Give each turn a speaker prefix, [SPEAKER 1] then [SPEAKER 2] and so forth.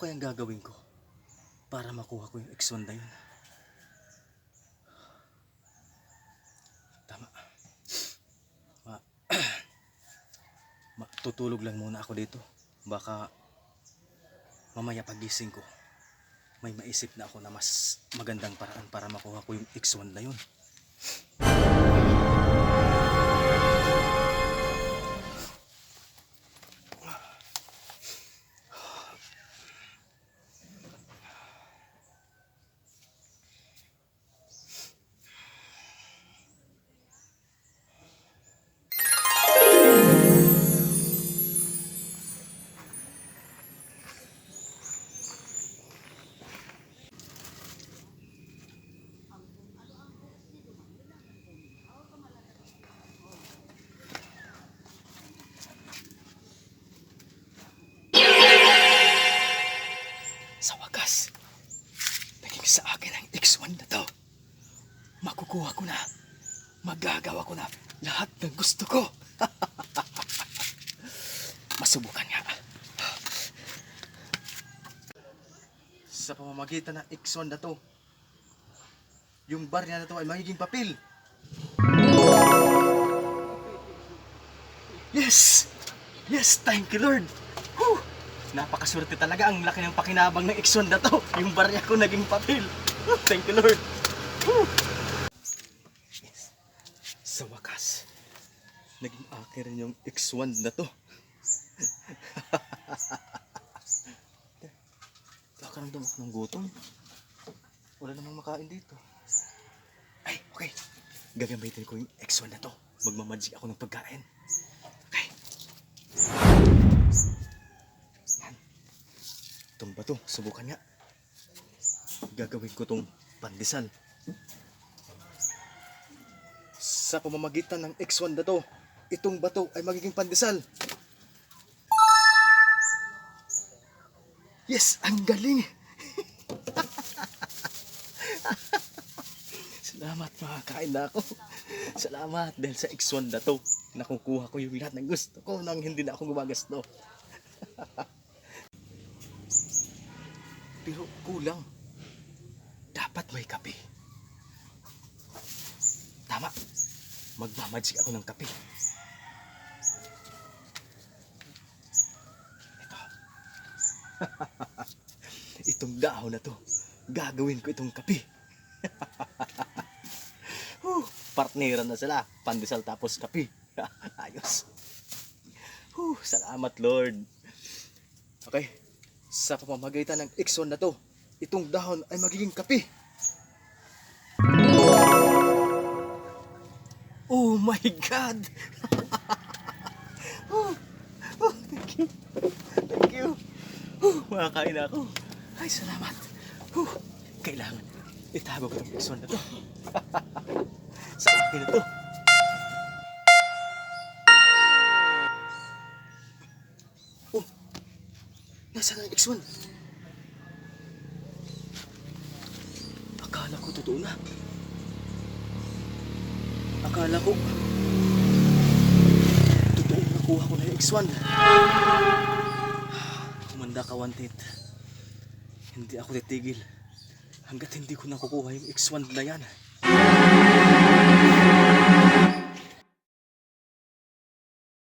[SPEAKER 1] kayang gagawin ko para makuha ko yung X1 na yun? Tama. Tutulog lang muna ako dito. Baka mamaya pagising ko, may maisip na ako na mas magandang paraan para makuha ko yung X1 na yun. Sa wakas, naging sa akin ang X1 na to. Makukuha ko na, magagawa ko na lahat ng gusto ko. Masubukan nga. Sa pamamagitan ng X1 na to, yung bar niya na to ay magiging papel. Yes! Yes! Thank you, Lord! Whew! Napakaswerte talaga. Ang laki ng pakinabang ng X1 na to. Yung barya ko naging papel. Thank you, Lord. Yes. Sa wakas, naging akin rin yung X1 na to. Nakaramdam ako ng gutom. Wala namang makain dito. Ay, okay. Gagamitin ko yung X1 na to. Magmamagic ako ng pagkain. Okay. Itong bato, subukan nga. Gagawin ko itong pandesal. Sa pamamagitan ng X1 na to, itong bato ay magiging pandesal. Yes, ang galing! Salamat, makakain na ako. Salamat dahil sa X1 na to, nakukuha ko yung lahat ng gusto ko nang hindi na ako gumagasto. Pero kulang. Dapat may kape. Tama. Magmamagic ako ng kape. Ito. Itong dahon na to, gagawin ko itong kape. Partneran na sila. Pandesal tapos kape. Ayos. Salamat, Lord. Okay. Sa pamamagitan ng X1 na to, itong dahon ay magiging kape. Oh my God! Thank you. Thank you. Makakain na ako. Ay, salamat. Kailangan itago ko itong X1 na to. Sa akin na to. Nasaan ang X1? Akala ko totoo na. Akala ko totoo nakuha ko na yung X1. Kumanda ka, wanted. Hindi ako titigil hanggat hindi ko nakukuha yung X1 na yan.